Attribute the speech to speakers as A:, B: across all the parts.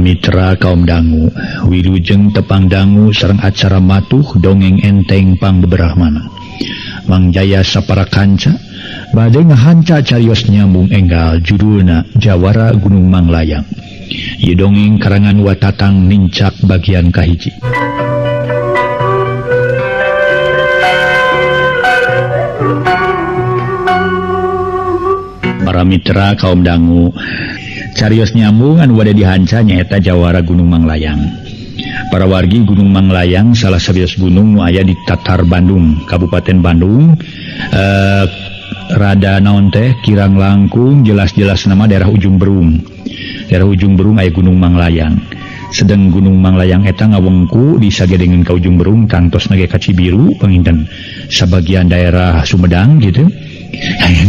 A: Mitra kaum dangu, wilujeng tepang dangu sareng acara matuh dongeng enteng pang beberahmana. Mang Jaya sapara kanca bade ngahanca carios nyambung enggal judulna Jawara Gunung Manglayang. Ieu dongeng karangan Watatang Nincak bagian kahiji. Para mitra kaum dangu, carios nyambung anu wada dihanca nyaeta Jawara Gunung Manglayang. Para wargi Gunung Manglayang salah sabios gunung nu aya di Tatar Bandung, Kabupaten Bandung. Rada naon teh kirang langkung jelas-jelas nama daerah Ujung Berung. Daerah Ujung Berung aya Gunung Manglayang. Sedang Gunung Manglayang eta ngawengku di sagedengeun ka Ujung Berung kantos nage ka Cibiru panginten sabagian daerah Sumedang gitu.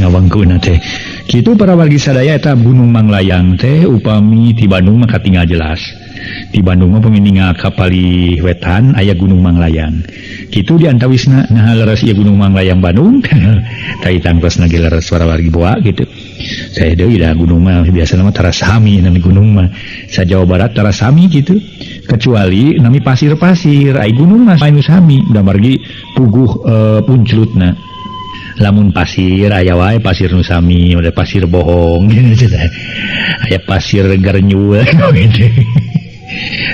A: Ngawengkuna teh kitu para wargi sadaya eta Gunung Manglayang teh upami ti Bandung maka tinggal jelas. Di Bandung mah pamininga kapali wetan aya Gunung Manglayang. Kitu di antawisna nah leres ieu Gunung Manglayang Bandung. Tai tangtos nage leres para wargi boa gitu. Saya deui da gunung mah biasa nama Tarasami nami gunung mah sa Jawa Barat Tarasami gitu. Kecuali nami pasir-pasir ai gunung mah anu sami da margi puguh punclutna. Lamun pasir aya wae pasir nu sami, ada pasir bohong gitu. Aya pasir garnyul gitu.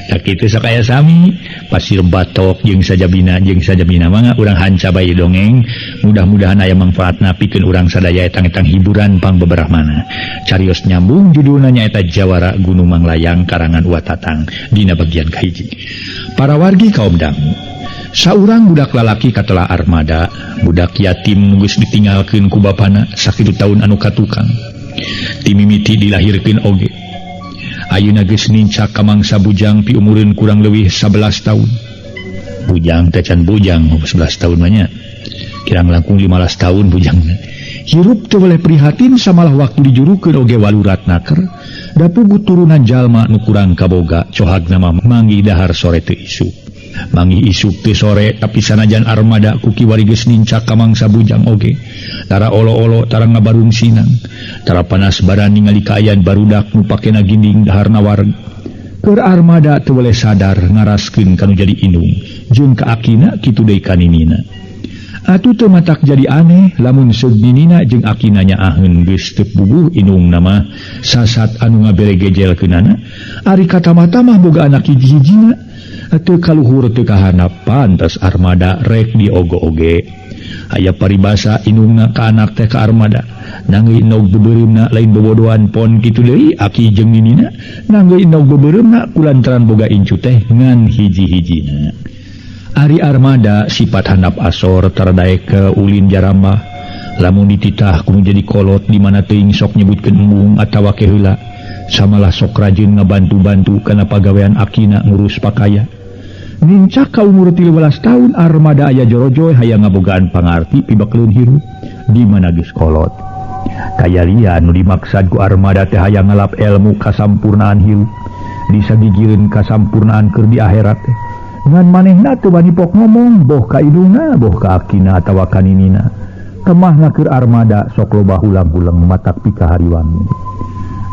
A: Tak kitu sakaya sami, pasir batok jeung sajabina mah urang hanca bae dongeng. Mudah-mudahan aya manfaatna pikeun urang sadaya etang-etang hiburan pang beberahmana. Carios nyambung judulna nyaeta Jawara Gunung Manglayang karangan Watatang dina bagian kahiji. Para wargi kaum dangu, saurang budak lalaki katelah armada, budak yatim geus ditinggalkeun ku bapana sakitu taun anu katukang. Ti mimiti dilahirkeun oge. Ayeuna geus nincak ka mangsa bujang pi umureun kurang leuwih 11 tahun. Bujang teh can bujang 11 tahun mah nya. Kirang langkung 15 tahun bujangna. Hirup teu boleh prihatin samalah waktu dijurukeun oge waluratna keur. Da puguh turunan jalma nu kurang kaboga cohagna mah manggi dahar sore teu isuk. Mangi isuk teh sore tapi sanajan armada ku kiwari geus nincak ka mangsa bujang oge. Tara olo-olo tara ngabarung sinang. Tara panas badan ningali kaayaan barudak nu pakena ginding daharna wareg. Keur armada teu boleh sadar ngaraskeun kanu jadi indung. Jeung ka akina kitu deui kaninina. Atuh teu matak jadi aneh lamun seug ninina jeung akina nyaaheun geus teu puguh indung nama sasat anu ngaberegejelkeunana. Ari kata-mata mah boga anak hiji-hijina. Teu kaluhur teu kahanap pantes armada rek diogo-oge. Aya paribasa indungna ka anak teh ka armada. Nanggeui indog beubeuremna lain bobodohan pon kitu deui aki jeung ninina. Nanggeui indog beubeuremna kulantaran boga incu teh ngan hiji-hijina. Ari armada sifat handap asor taradaek ke ulin jarambah. Lamun dititah kudu jadi kolot di mana teuing sok nyebutkeun embung atawa keheula. Samalah sok rajin ngabantu-bantu kana pagawean akina ngurus pakaya. Nincak ka umur 13 tahun armada aya jorojoy hayang ngabogaan pangarti pibakleun hirup di mana geus kolot. Kaya lian nu dimaksad ku armada teh hayang ngalap ilmu kasampurnaan hirup, disagigireun kasampurnaan keur di akhirat teh. Ngan manehna teu bani pok ngomong boh ka indungna, boh ka akina atawa ka ninina. Kemahna keur armada sok loba hulang-hulang matak pika hariwangi.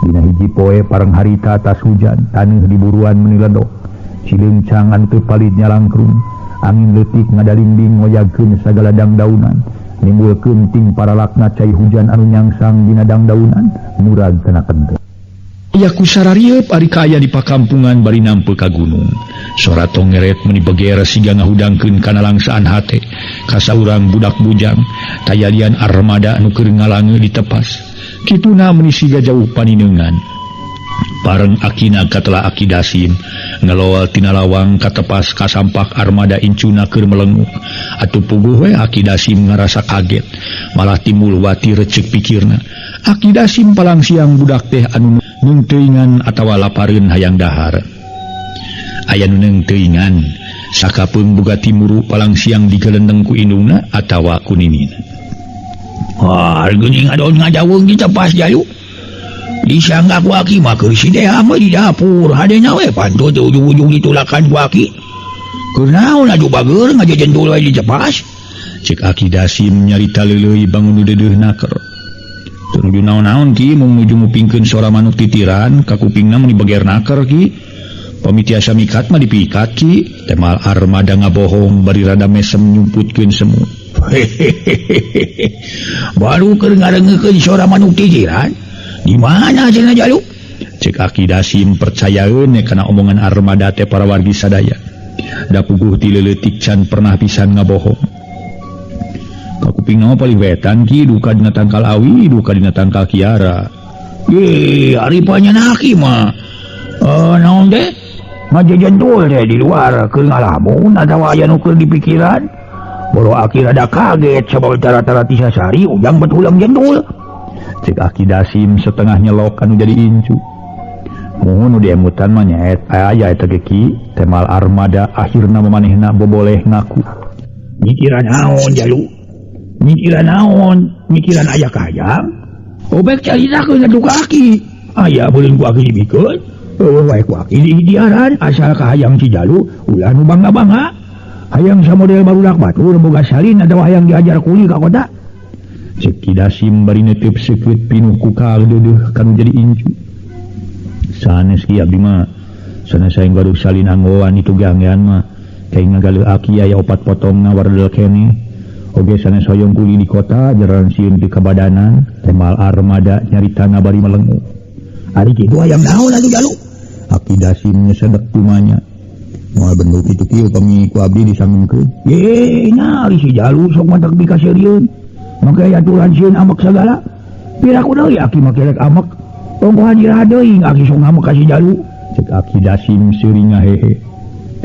A: Dina hiji poe pareng harita tas hujan, taneuh diburuan meniledok. Cileungcang anu teu palit nyalangkrung, angin leutik ngadalimbing ngoyagkeun sagala dangdaunan, nimbulkeun ting paralakna cai hujan anu nyangsang dina dangdaunan, murag kana kenteu. Ya kusararieup ari kaaya di pakampungan bari nampe ka gunung. Sora tongeret meuni beger siga ngahudangkeun kana langsaan hate ka saurang budak bujang, tayalian armada anu keur ngalange ditepas. Kituna meuni siga jauh panineungan. Pareng akina katelah Aki Dasim ngelowal tina lawang katepas kasampak armada incuna keur melenguk. Atuh puguh we Aki Dasim ngarasa kaget, malah timbul wati recek pikirna. Aki Dasim palang siang budak teh anu neung teuingan atawa lapareun hayang dahar. Aya nu neung teuingan sakapeung boga timuru palang siang digelendeng ku indungna atawa ku ninina. Wah, geuning adon ngajaweng ditepas jayu. Disanggak waki mah keur si Deha mah di dapur hadena we pantun teu ujung-ujung ditulakan waki. Keur naon aju bageur ngajejentul we dicepas? Cek Aki Dasim nyarita leuleuy bangun deudeuhna keur. Teu nuju naon-naon ki mung nuju ngupingkeun sora manuk titiran ka kupingna mun dibeger naker ki. pamitiasa mikat mah dipikat Ki temal armada ngabohong bari rada mesem nyumputkeun semut. Baru keur ngarengekeun suara manuk tijiran. Di mana cenah Jalu? Cek Aki Dasim percayaeun kana omongan armada teh para wargi sadaya. Da puguh ti leuletik can pernah pisan ngabohong. Kakuping nama paling wetan Ki duka dina tangkal Awi, duka dina tangkal Kiara. Aripanya naki mah. Naon deh? Ngajajantul deh di luar keur ngalamun atawa aya nu keur dipikiran. Boro Aki rada kaget sabab tara-tara tisasari ujang betulang jendul. Cek Aki Dasim setengah nyelok anu jadi incu. Mohon di emutan mah nyaet aya eta ge Ki temal armada akhirna mamanehna boboleh ngaku. Mikiran naon Jalu? Mikiran naon? Mikiran aya kayang? Obek caritakeun atuh ka Aki. Aya beuleun ku Aki dibikeun. Wae ku Aki diidiaran asal ka hayang si Jalu ulah nu bangga-bangga. Hayang samodel barudak batur boga salin atau hayang diajar kuli ka kota. Cek Ki Dasim bari netep seukeut pinuh ku kadeudeuh kanu jadi incu. Sanes Ki abdi mah sanes saeng baru salin anggoan itu ganggean mah kaing ngagaleuk Aki aya 4 potongna wardel keneh. Oge sanes hoyong kuli di kota jararan sieun teu kabadanan temal armada nyaritana bari melengu. Ari kitu hayang naon atuh Jalu? Aki Dasim nyesedek tumanya. Moal bentuk itu kieu kami ku abdi disangengkeun. Nah si Jalu sok matak dikasirieun. Make aturan sieun amek sagala. Piraku deui Aki make rek amek. Tong hadiah deui Aki sok ngamek ka si Jalu. Cek Aki Dasim seuring ngahehe.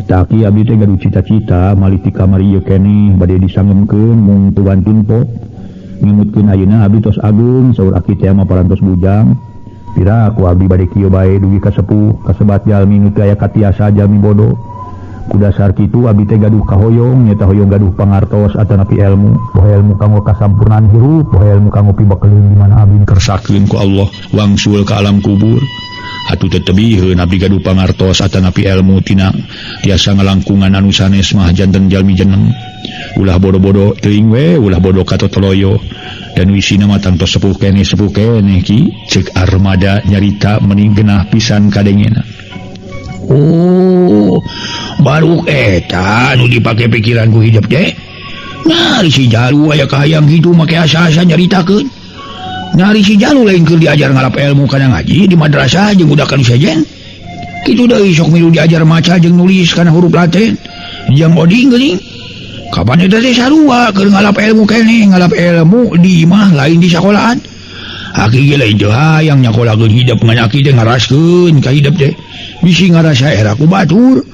A: Eta Aki abdi teh gaduh cita-cita mali ti kamari ieu keneh bade disangengkeun mung teu wantun po. Ngimutkeun ayeuna abdi tos agung saur Aki teh mah parantos bujang. Piraku abdi bade kieu bae dugi ka sepuh kasebat jalmi nu teu aya katiasa jalmi bodoh. Ku dasar kitu abdi teh gaduh kahoyong nyata hoyong gaduh pangartos atanapi ilmu. Boh ilmu kanggo kasampurnaan hirup, boh ilmu kanggo pibekeun di mana abdi kersakeun ku Allah wangsul ka alam kubur. Atuh teh tebiheun abdi gaduh pangartos atanapi ilmu tina tiasa ngalangkungan anu sanes mah janten jalmi jeneng. Ulah bodo-bodo teuing we, ulah bodo katotoloyo. Dan wisina mah tangtos sepuh keneh Ki cek armada nyarita mending genah pisan kadengena. Oh, baru eta anu dipake pikiran ku hidup teh. Nyari si Jalu aya kahayang kitu make asa-asa nyaritakeun. Nyari si Jalu lain keur diajar ngalap ilmu kana ngaji di madrasah jeung budak anu sejen. Kitu deui sok milu diajar maca jeung nulis kana huruf Latin. Jeung oding geuning. Kapan eta teh sarua keur ngalap ilmu keneh, ngalap ilmu di imah lain di sakolahan. Aki ge lain teu hayang nyakolakeun hidup ngan Aki teh ngaraskeun ka hidup teh. Bisi ngarasa era ku batur.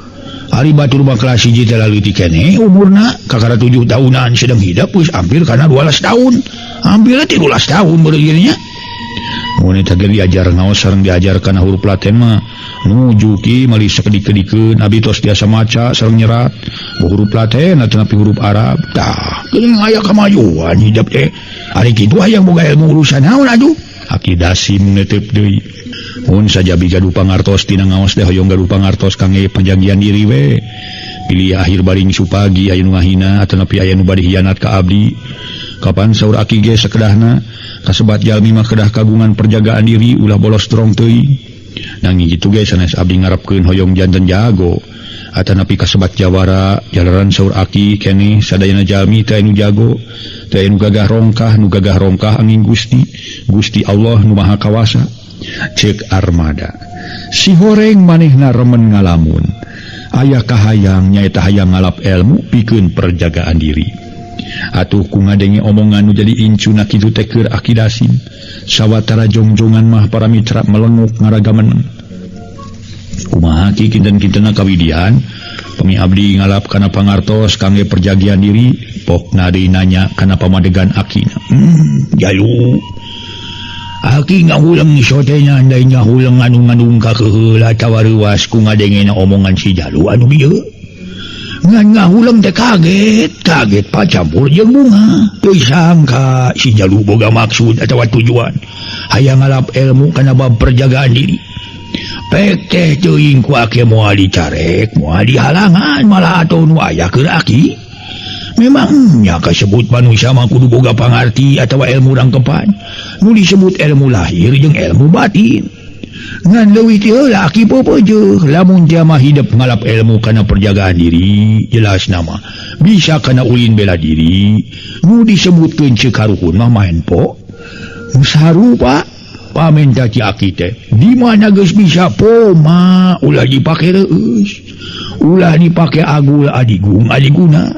A: Hari batur mah kelas 1 teh leutik keneh umurna kakara 7 tahunan sedang hidup geus hampir kana 12 tahun. Hampir 13 tahun baru nya. Mun eta ge diajar ngaos sareng diajar kana huruf Latin mah nuju Ki mali sakedik-kedikeun abdi tos tiasa maca sareng nyerat. Huruf Latin atanapi huruf Arab. Tah, geuning aya kamajuan hidup teh. Ari kitu hayang boga ilmu urusan naon atuh? Aki Dasim netep deui. Mun saja gaduh pangartos tina ngaos teh hoyong gaduh pangartos kangge perjanjian diri we. Pilih akhir baring supagi aya nu ngahina atanapi aya nu bade hianat ka abdi. Kapan saur Aki ge sakedahna kasebat jalmi mah kedah kagungan perjagaan diri ulah bolos strong teuing. Nanging kitu ge sanes abdi ngarepkeun hoyong janten jago. Atanapi kasebat jawara jalaran saur Aki keneh sadayana jalmi teu anu jago, teu anu gagah rongkah angin Gusti Allah nu Maha Kawasa. Cek armada. Si horeng manehna remen ngalamun. Aya kahayang nyaeta hayang ngalap ilmu pikeun perjagaan diri. Atuh ku ngadenge omongan nu jadi incuna kitu teh keur Aki Dasim. Sawatara jongjongan mah para mitra melenguk ngaragamen. Kumaha Ki kinten-kintena kawidian pami abdi ngalap kana pangartos kangge perjagian diri pokna deui nanya kana pamadegan Akina. Jalu Aki ngahulang ni sotenya andai ngahulang anu-anung ka keheula tawaruas ku ngadengena omongan si Jalu anu bieu. Ngan ngahulang teh kaget pacampur jeung bunga. Teu sangka si Jalu boga maksud atawa tujuan hayang ngalap ilmu kana bab perjagaan diri. Pek teh teuing ku Aki moal dicarek, moal dihalangan malah atuh nu aya keur Aki. Memangnya kasebut manusia mah kudu boga pangarti atawa ilmu rangkepan. Nu disebut ilmu lahir jeung ilmu batin. ngan leuwih teu laki popojo lamun dia mah hidup ngalap ilmu kana perjagaan diri jelas nama bisa kana ulin bela diri nu disebutkeun cekaruhun mah main po sarupa paminta ci aki teh di mana geus bisa po mah ulah dipake reus ulah dipake agul adiguna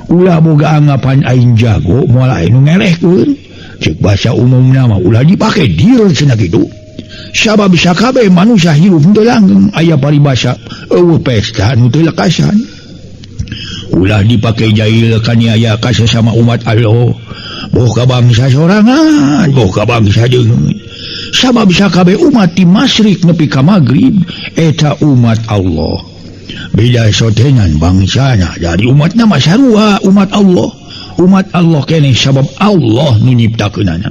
A: ulah boga anggapan aing jago moal aing nu ngelehkeun ceuk bahasa umumna mah ulah dipake dir cenah kitu sabab sakabe manusia hirup teu langgeng aya paribasa eueuh pesta nu teu lekasan ulah dipake jail kaniaya ka sesama umat Allah boh ka bangsa sorangan boh ka bangsa jeung sabab sakabe umat di masyrik nepi ka magrib eta umat Allah beda sotengan bangsana dari umatna mah sarua umat Allah keneh sabab Allah nu nyiptakeunana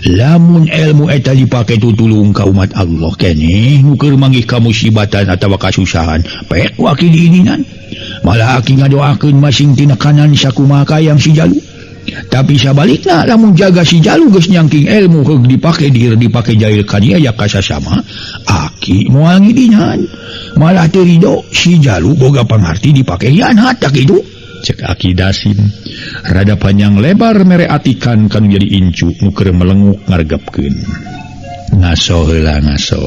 A: lamun ilmu eta dipake tutulung ka umat Allah keneh nu keur manggih ka musibatan atawa kasusahan pek wakil diininan malah aki ngadoakeun masing tina kanan sakumaha yang si jalu tapi sabalikna lamun jaga si jalu geus nyangking ilmu heug dipake dir dipake jail kania ya kasasama aki moal ngidinan malah teu ridho si jalu boga pangarti dipake hianat tak kitu cek Aki Dasim rada panjang lebar mere atikan kanu jadi incu nu keur melenguk ngargepkeun ngaso heula ngaso.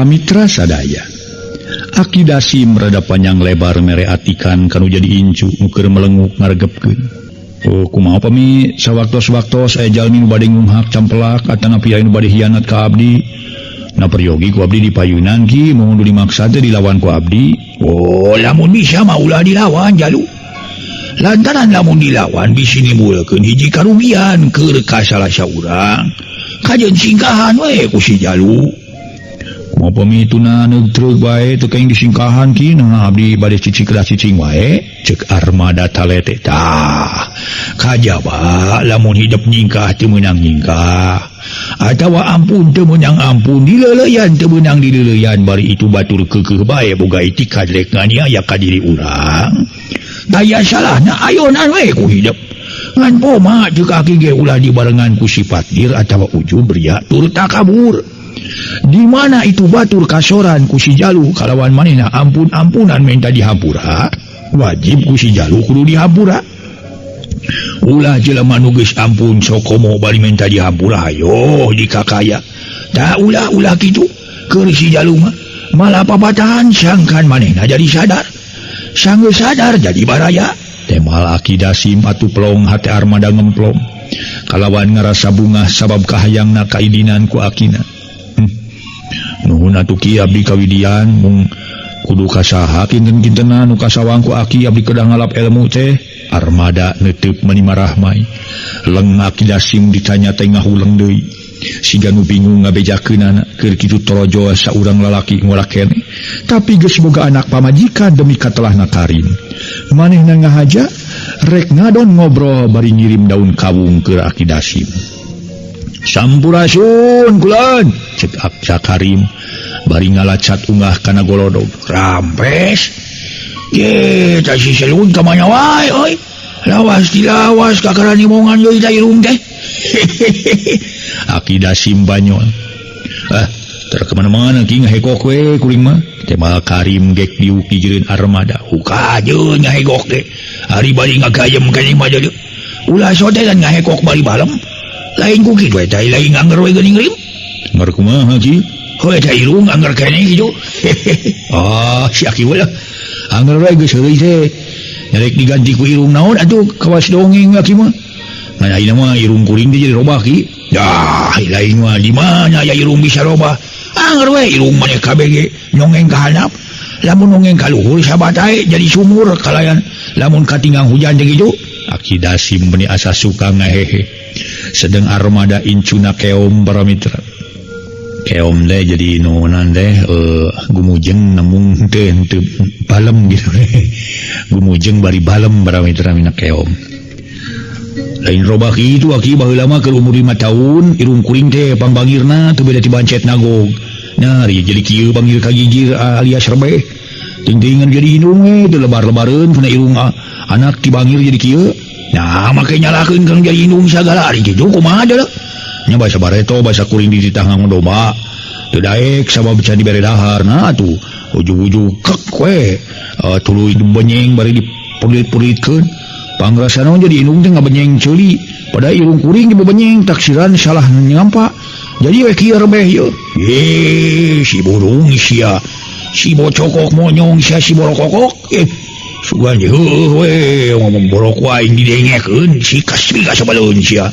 A: Mitra sadaya Aki Dasim rada panjang lebar mere atikan kanu jadi incu nu keur melenguk ngargepkeun kumaha pami sawaktos-waktos aya jalmi nu bade ngumhak campelak atana piai nu bade hianat ka abdi na peryogi ku abdi dipayunan ki mohon dimaksa teh dilawan ku abdi lamun bisa mah ulah dilawan jalu lantaran lamun dilawan bisi nimbulkeun hiji karugian keur ka salah saurang kajeun singkahan we ku si jalu mau pemituna neutruk bae teu kaing disingkahan kina abdi bade cicing wae ceuk Armada talete tah kajaba lamun hidup nyingkah teu meunang nyingkah atawa ampun teu meunang ampun dileuleyan teu meunang dileuleyan bari itu batur keukeuh bae boga itikad rek nganiaya ka diri urang daya salahna ayonan we ku hidup ngan poma ceuk aki ge ulah dibarengan ku sifat dir atawa ujub ria tur takabur di mana itu batur kasoran ku si jalu kalawan manehna ampun-ampunan minta dihampura wajib ku si jalu kudu dihampura ulah jelema nu geus ampun sokomo bari minta dihampura ayo dikakaya da ulah kitu keur si jalu mah malah papatahan sangkan manehna jadi sadar sanggeus sadar jadi baraya temal Aki Dasim atuh plong hate Armada ngemplong kalawan ngarasa bungah sabab kahayangna kaidinan ku akina nuhun atuh kieu abdi kawidian mung kudu kasaha kinten-kintenan nu kasawang ku aki abdi kedah ngalap ilmu teh Armada neuteuk meuni marahmai leng Aki Dasim ditanya teh ngahuleng deui siga nu bingung ngabejakeunana keur kitu torojo saurang lalaki ngolak keneh tapi geus boga anak pamajikan demi katelahna karim manehna ngahaja rek ngadon ngobrol bari ngirim daun kawung ke Aki Dasim sampurasun kulan cek Aksa Karim bari ngalacat unggah kana golodog rampes ye tak si selun kamanya wae oi lawas dilawas kakarani mongan yoi da irung teh Aki Dasim banyol terkemana-mana ki ngahegok we kuring mah temal Karim gek diuki jeureun Armada ukajeun ngahegok teh ari bari ngagayem kene mah jadi ulah sotelan ngahegok bari balem lain ku kitu eta lain anggar we geuning rim anggar kumaha ki eta irung anggar kene kitu si Aki we lah anggar we geus heueuy teh nyarek diganti ku irung naon atuh kawas dongeng Aki mah ngan ayeuna mah irung kuring teh jadi robah ki dah lain mah di mana ya irung bisa robah anggar we irung maneh kabeh nyongeng ka handap lamun nongeng ka luhur sabatae jadi sumur kalayan lamun katinggang hujan teh kitu Aki Dasim beuni asa suka ngahehe sedang Armada incuna keom para mitra keom deh jadi nonan deh gumujeng namung teu balem gitu gumujeng bari balem para mitra mina keom lain robah itu aki baheula mah keur umur 5 tahun irung kuring teh pangbangirna teu beda ti bancet nagog nari jadi kieu bangir ka gigir alias rebeh ting-tingan jadi indung teu lebar-lebareun kana irung anak ti bangir jadi kieu nah make nyalakeun kang jadi indung sagala ari kitu kumaha da nya basa bareto basa kuring di tanggang domba teu daek sabab can dibere dahar nah atuh ujug-ujug kek we tuluy benyeng bari dipulit-pulitkeun pangrasana jadi indung teh ngabenyeng ceuli pada irung kuring dibenyeng taksiran salah nyampa jadi we kieu rebeh yeuh si burung sia si bocokok monyong sia si borokokok sugan heuh we ngomong borok wae didengekeun si kasbi ka sabaleun sia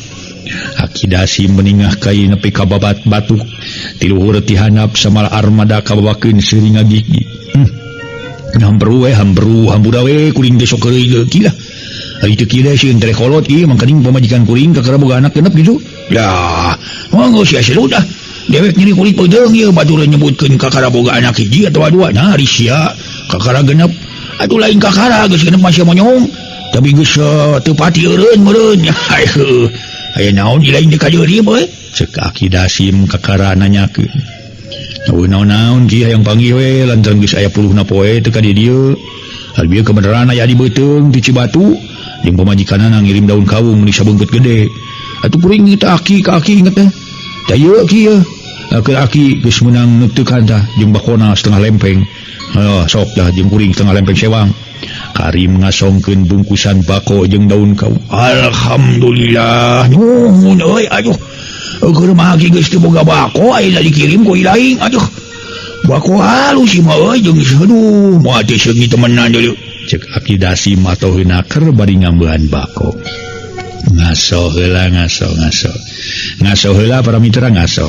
A: Aki Dasim meningah kai nepi ka babat batuk ti luhur ti handap samal armada kababakeun seuring ngagigi hambru hambura we kuring teh sok keureuy gila ari teu kieu sieun teh kolot ieu mangkaning pamajikan kuring kakara boga anak genep gitu ya monggo sia sudah dewek nyeri kulit peudeuh ieu batur nyebutkeun kakara boga anak hiji atawa dua nah ari sia kakara genep atuh lain kakara geus genep masih monyong tapi geus teu pati eureun meureun aya naon di lain ka dieu bae ceuk Aki Dasim kakara nanyakeun naon kieu hayang panggih we lantaran geus aya puluhna poe teu ka dieu albieu kebenaran aya di Beuteng di Cibatu jeung pamajikanna ngirim daun kawung mun sabeungkeut gede atuh kuring kita Aki ka Aki inget teh da ieu kieu ke Aki geus meunang neutekan tah jeung bakona setengah lempeng sok dah jeung kuring setengah lempeng sewang Karim ngasongkeun bungkusan bako jeung daun kawung alhamdulillah nuhun euy aduh keur mah Aki geus teu boga bako ayeuna dikirim ku ilaing aduh bako halus mah euy jeung aduh moal teh seungi temenan deui ceuk Aki Dasim atoheuna keur bari ngambehan bako ngaso heula ngaso heula para mitra ngaso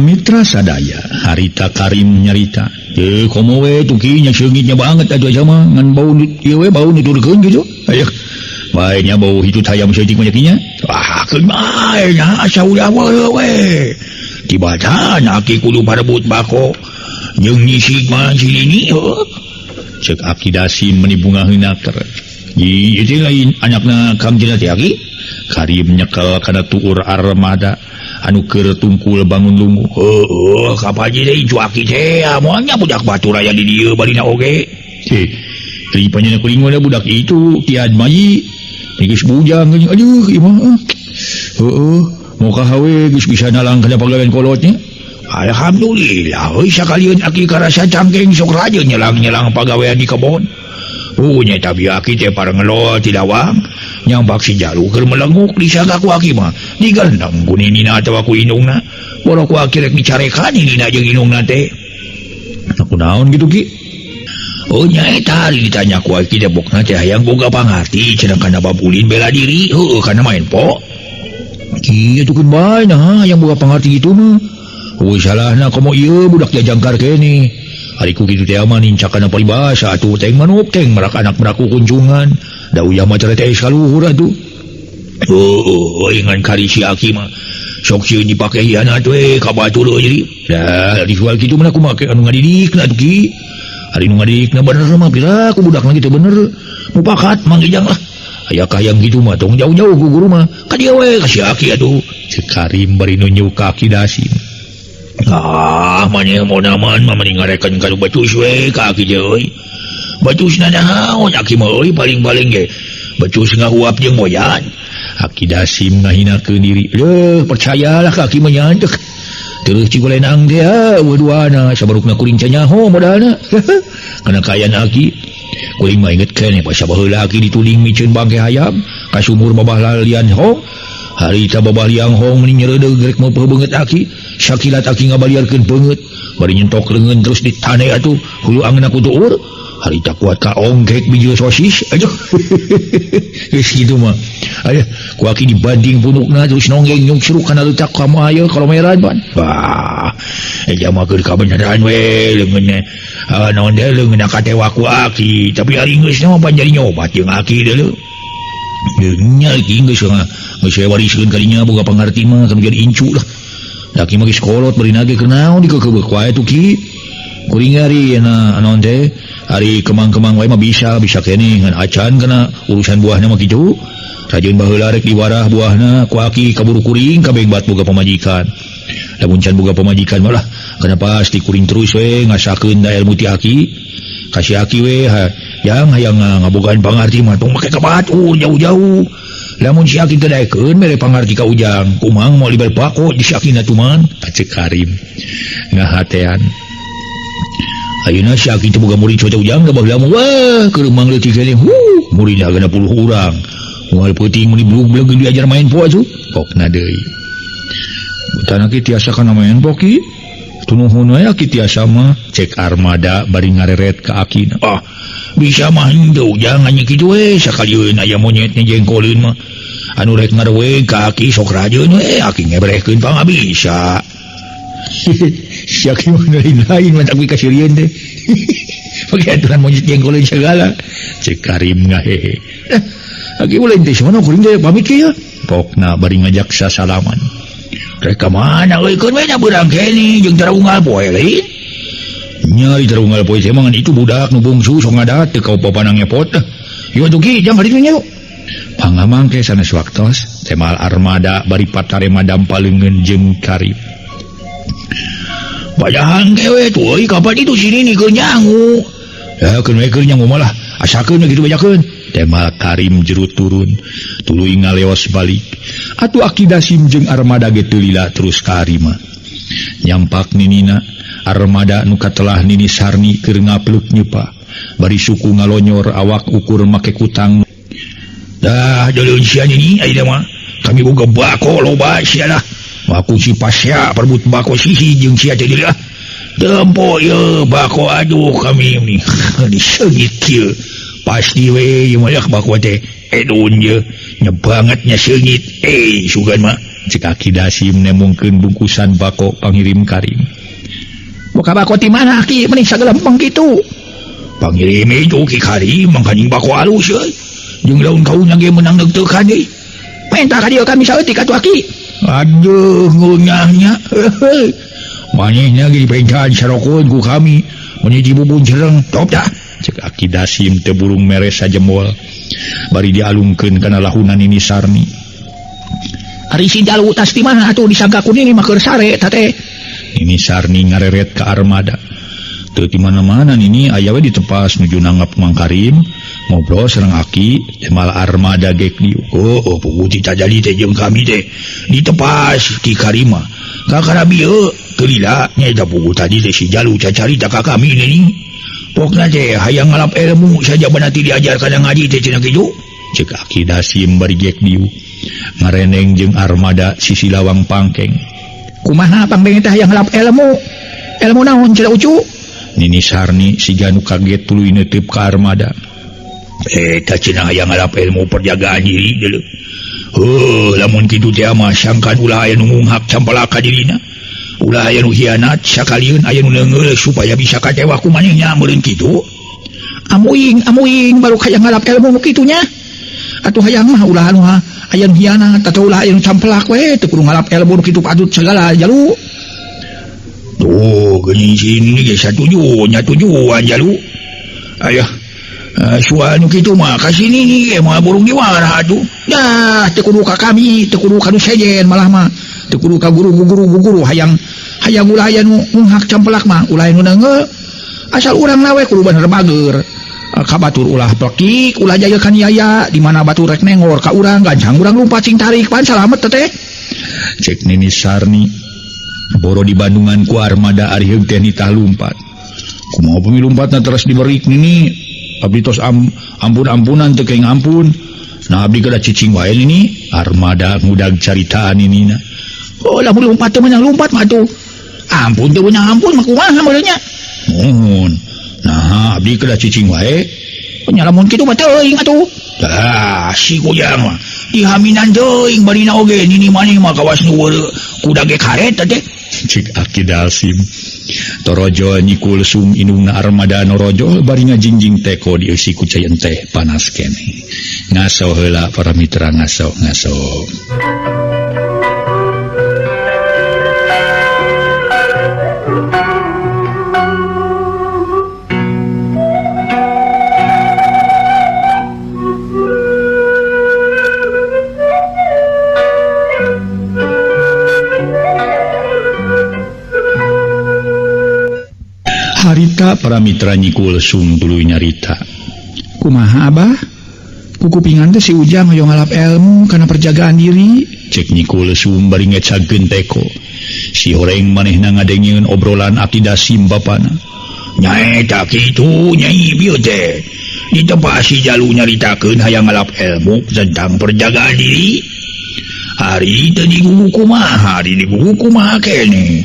A: mitra sadaya harita Karim nyarita komo we tuki nya seungitnya banget atuh aja mah ngan bau ieu we bau nuturkeun gitu aya bae nya bau hitut hayam seutik mah nya keun bae nya asa ulah we tiba-tiba Aki kudu parebut bako jeung nyisig mah silini ceuk Aki Dasim meuni bungaheuna keur ieu teh lain anakna Kang Jena teh Aki Karim nyekel kana tuur armada anu keur tungkul bangun lungu kapaji deui Aki teh moalnya budak batur aya di dieu barina oge teh panjenengan kuring mah budak itu tiad mayi geus bujang aduh ieu mah mau ka hawe geus bisa nalang kana pagawean kolotnya alhamdulillah euy sakalian Aki karasa cangkeng sok rajeun nyelang pagawean di kebon nya tapi Aki teh parengelol ti lawang nyambak si Jalu keur melenguk disangka ku Aki mah digendeng ku ninina atawa ku indungna borok ku Aki rek dicarekan ninina jeung indungna teh naon gitu Ki nya eta ari ditanya ku Aki debokna teh hayang boga pangarti cenah kana babulin bela diri kana main po kieu tukeun bae nah hayang boga pangarti kitu mah salahna komo ieu budak jajangkar keneh hari ku kitu teh mah nincak kana paribasa atuh teng manuk teng merak anak beraku kunjungan da uyah mah teh saluhur atuh ingan kari si Aki mah sok sieun dipake hianat we ka batur jadi da dijual kitu mah aku make anu ngadidikna atuh Ki ari nu ngadidikna bener mah pira ku budak lagi teh bener mupakat manggijang lah aya kahayang kitu mah tong jauh-jauh ku guru mah ka dieu we ka si Aki atuh ceuk Karim bari nunjuk ka Aki Dasim maneh monaman mah mending ngarekeun ka betus we ka Aki teh euy betusna naon Aki mah euy paling-paling ge betus ngahuap jeung boyan Aki Dasim ngahinakeun diri percayalah ka Aki mah nya terus cigolenang teh duana sabarukna kuring cenah modalna kana kaayaan Aki kuring mah inget keneh pas sabaheula Aki dituling miceun bangke hayam ka sumur babah lalian hong harita babah liang hong mending nyereudeg rek meupeung beungeut Aki sakilat Aki ngabaliarkeun beungeut bari nyentok leungeun terus ditane atuh hulu angeunna ku tuur harita kuat ka ongkek biji sosis aduh geus kitu mah aya ku Aki dibanding punukna terus nonggeng nyungsruk kana leutak ka moal kalau meran ban
B: mah keur kabeneran we leungeun naon teh leungeun katewa ku Aki tapi ari geus mah panjari nyobat jeung Aki deuleu nya geus wariskeun kadinya boga pangarti mah kan jadi incu lah daki mah geus kolot beurina ge keur naon dikeubeuh wae tuh ki kuring ari naon teh ari kemang-kemang wae mah bisa keneh ngan acan kana urusan buahna mah kitu rajin baheula rek diwarah buahna ku Aki kaburu kuring kabengbat boga pamajikan lamun can boga pamajikan malah kana pasti kuring terus we ngasakeun da ilmu ti Aki kasih Aki we yang hayang ngabogaan pangarti mah tong make ka batur jauh-jauh lamun si Aki teh daekeun mere pangarti ka Ujang kumang moal dibal pako di si Akina tuman Cek Karim ngahatean ayeuna si Aki teh boga murid cote Ujang da baheula mah wah keur mangleutik keneh muridna 60 urang moal peuting mun diblug-blug diajar main poe atuh pokna deui Butana ki tiasa kana main poki tunuhun we Aki tiasa mah cek Armada bari ngareret ka Akina bisa mah henteu jangan nya kitu we sakalieun aya monyetnya jengkoleun mah anu rek ngarewe ka Aki sok rajeun we Aki ngebrehkeun pangabisa si Aki mah lain mah tak kasirieun teh pake aturan monyet jengkoleun segala cek Karim ngahehe Aki ulin teh sono kuring teh pamit ke ya pokna bari ngajak sasalaman rek ka mana euy keun we nya beurang kene jeung taraunggal poe lain nya di taraunggal poe teh mangan itu budak nu bungsu sok ngadat teu ka papanang nyepot ieu atuh ki jang haditu nya pangamangke sanes waktos temal Armada bari patare madam paleungeun jeung Karim bajahan kewe tuh euy kapan itu sini nih keur nyangu ya keun we keur nyangu malah asakeun kitu bajakeun temal Karim jerut turun tuluy ngaleos balik atuh Aki Dasim jeung Armada ge teu lila terus ka Arima nyampak ninina Armada nu katelah Nini Sarni keur ngapleuk nyeupa bari suku ngalonyor awak ukur make kutang dah deuleun sia nini ayeuna mah kami boga bako loba sia lah aku si Pasya perebut bako sisi jeung sia teh deuleu tempo ye bako aduh kami ni diseugit kieu pasti we ieu mah bako teh edun je nya bangetnya seungit sugan mah cek Aki Dasim nemongkeun bungkusan bako pangirim Karim boka bako ti mana Aki mending sagelempeng kitu pangirim itu ki Karim mangkaning bako alus euy jeung daun kaunya ge meunang deg-degan deui minta ka dieu kami saeutik atuh Aki aduh ngunyahnya manehna ge diperintah sarokeun ku kami mun hiji bubun cereng top dah cek Aki Dasim teu burung mere sajemol bari dialungkeun kana lahunan Nini Sarni ari si dalu tas di mana atuh disangka ku Nini mah keur sare eta teh Nini Sarni ngareret ka Armada teu di mana-mana Nini aya we ditepas nuju nanggap Mang Karim ngobrol sareng Aki temal Armada ge dieu puguh cita jadi teh jeung kami teh ditepas ki Karim mah kakara bieu teu lila nyaeta puguh tadi teh si Jalu cacarita ka kami Nini pokna teh hayang ngalap ilmu saja banati diajarkan yang ngaji teh cenah kitu cek Aki Dasim bari gek dieu ngareneng jeung Armada sisi lawang pangkeng kumaha pangkeng teh hayang ngalap ilmu naon cenah ucu Nini Sarni siga nu kaget tuluy neuteup ka Armada eta cenah hayang ngalap ilmu perjagaan diri deuleu lamun kitu teh mah sangkan ulah aya nu ngunghak campelaka dirina ulah aya nu hianat sakalieun aya nu leungeur supaya bisa kacewa ku manehnya meureun kitu amuing baru hayang ngalap ilmu nu kitu nya atuh hayang mah ulah anu aya nu hianat atawa ulah aya nu campelak we teu kudu ngalap ilmu nu kitu patut segala Jalu tuh geuning sini ge satujuan Jalu aya soal nu kitu mah ka sini ni mah burung diwarah atuh dah teu kudu ka kami teu kudu ka nu sejen malah mah teu kudu ka guru hayang ulah aya nu hak campelak mah ulah nu neungeul asal urang na we kudu bener bager ka batur ulah plekik ulah jayakan yaya di mana batur rek nengor ka urang gancang urang lumpat cing tarik pan salamet teh cek Nini Sarni boro di Bandungan ku Armada ari heug teh nitah lumpat kumaha pamilumpatna terus diberik Nini abdi tos ampun-ampunan teu keng ampun nah abdi kada cicing wae Nini Armada ngudag caritaan Ninina lamun lumpat teu meunang lumpat mah tuh ampun teu meunang ampun mah kumaha modelnya mohon nah abdi kada cicing wae nya lamun kitu mah teuing atuh tah si kujang mah dihaminan teuing barina oge Nini maneh mah kawas nu kuda ge karet teh cik Aki Dasim Torojo nyikul sum inungna armada norojol bari ngajingjing teko dieusi ku cayeun teh panas keneh. Ngaso heula para mitra, ngaso. Harita para mitra nyikul sum tuluy nyarita.
C: Kumaha Abah? Kukupingan teh si Ujang hoyong ngalap ilmu kana perjagaan diri.
B: Cek nyikul sum bari ngecageun teko. Si horeng manehna ngadengieun obrolan akidah sim bapana. Nyai tak kitu nyai bieu teh. Di tempat si Jalu nyaritakeun hayang ngalap ilmu tentang perjagaan diri. Hari teu digugu kumaha, hari digugu kumaha keneh.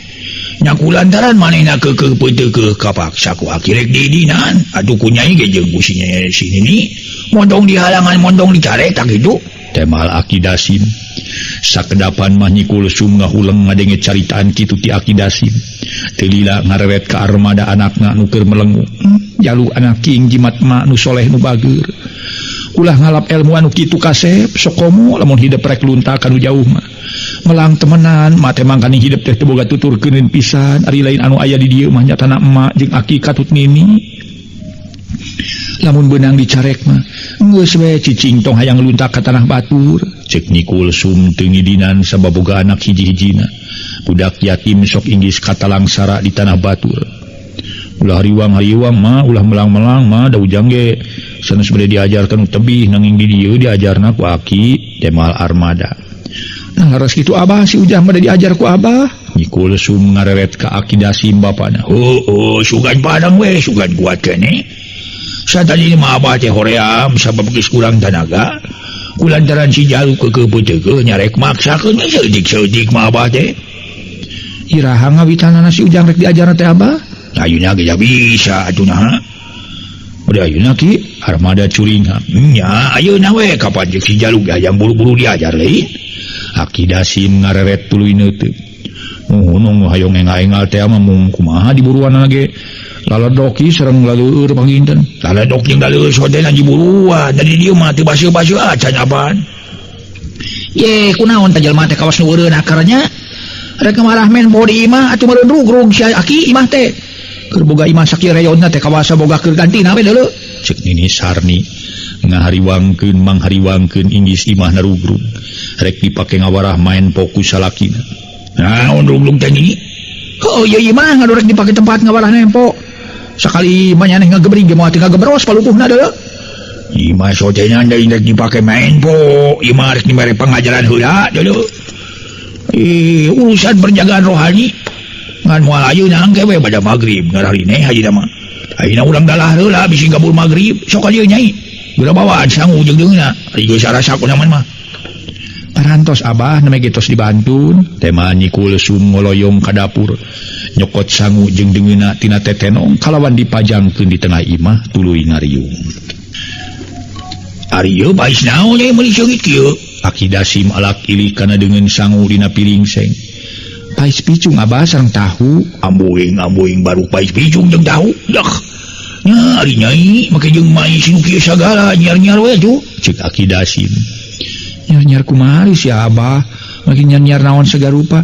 B: Nyaku lantaran manehna keukeuh peuteuh kapaksa ku akirek didinan atuh ku nyai ge jeung ku sini ni mondong di halangan mondong dicarek tak kitu. Temal Akidasim sakedapan mah nyikul sum ngahuleng ngadenge caritaan kitu ti Akidasim. Teu lila ngarewet ka armada anakna nu keur melengu. Jalu anak king jimat ma nu soleh nu bageur. Ulah ngalap ilmu anu kitu kasep sok komo lamun hidup rek lunta kanu jauh mah. Melang temenan mate mangkani hidup teh teu boga tuturkeun pisan ari lain anu aya di dieu mah nyatana emak jeung aki katut nini. Lamun beunang dicarek mah geus we cicing tong hayang luntak ka tanah batur. Cek nyikul sum teu ngidinan sababoga anak hiji-hijina. Budak yatim sok inggis katalangsara di tanah batur. Ulah hariwang mah ulah melang-melang mah da Ujang ge sanes bade diajarkeun tebih nanging di dieu diajarna ku aki temal armada. Nah laras kitu Abah si Ujang bade diajar ku Abah. Nyikul sum ngareret ka Akidasim bapana. Sugan padang we, sugan kuat keneh. Satadi mah Abah teh hoream sabab geus kurang tenaga. Kulantaran si Jalu keukeuh peuteuh nyarek maksakeun seudik-seudik mah Abah teh.
C: Iraha ngawitanana si Ujang rek diajarna teh Abah?
B: Ayeuna ge bisa atuh nah. Udah ayeuna ki armada curingan. Nya ayeuna we kapan jeung si Jalu hayang buru-buru diajar leuy. Akidasim ngareret tuluy neuteuk. Nuhun hayong engal-engal teh mah mung kumaha diburuan ge. Laladoki sareng laleur panginten. Laladok jeung laleur sodenan diburuan. Dari dieu mah teu baseuh-baseuh acan apaan.
C: Ye kunaon teh jelema teh kawas nu eureun akarnya? Rek marah men bodi imah atuh meureun rugrug si aki imah teh. Keur boga imah sakieu reodna teh kawasa boga keur gantina we deuleu.
B: Cek Nini Sarni ngahariwangkeun manghariwangkeun inggis imah narugrug. Rek dipake ngawarah main fokus salakina. Naon rugrug teh Nini?
C: Oh ieu imah ngadu rek dipake tempat ngawarah nempo. Sakali manyaneh ngagebring ge moal teu ngagebros palupuhna deuleu.
B: Imah sotenan deui rek dipake main po. Imah rek dibere pengajaran heula deuleu. Urusan perjagaan rohani ngan moal ayeuna engke we pada magrib ngararine hajina mah. Ayeuna urang dalah heula bisi gabul magrib sok ka dieu nyai. Geura bawaan sangu jeung deungna. Ari geus sarasa kunaon mah.
C: Parantos Abah neme getos dibantun.
B: Tema nyikul sum ngoloyong ka dapur. Nyokot sangu jeung deungna tina tetenong kalawan dipajangkeun di tengah imah tuluy ngariung. Ari ieu bais naon nyai meuli seungit kieu? Akidasim alak ilih kana dengan sangu dina piring seng.
C: Pais picung Abah sareng tahu.
B: Amboing baru pais picung jeung tahu. Dah. Nya ari nyai make jeung mai sinu kieu sagala nyar-nyar we tuh. Cek Akidasim.
C: Nyar-nyar kumaha si Abah? Make nyar-nyar naon sagarupa.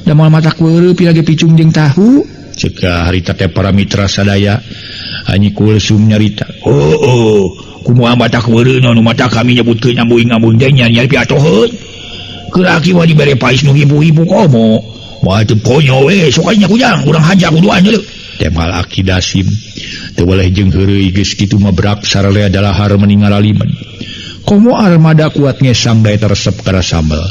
C: Da moal matak weureup pirage picung jeung tahu.
B: Cek harita teh para mitra sadaya. Nyikul sum nyarita. Kumaha matak weureup nu mata kami nyebutkeun amboing-amboing teh nyar-nyar piatoheun. Keur aki mah dibere pais nu hibu-hibu komo. Moal teu ponyo we sok aya kujang urang haja kuduan deuleu. Temal Akidasim teu boleh jeung heureuy geus kitu mah berak sarelea dalahar meninggal aliman. Komo armada kuat ngesang daya teresep kana sambal.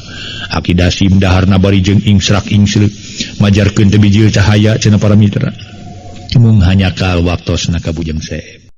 B: Akidasim daharna bari jeung ingsrak-ingsreuk majarkeun teu bijil cahaya cenah para mitra. Mung hanya kal waktosna ka bujang saeb.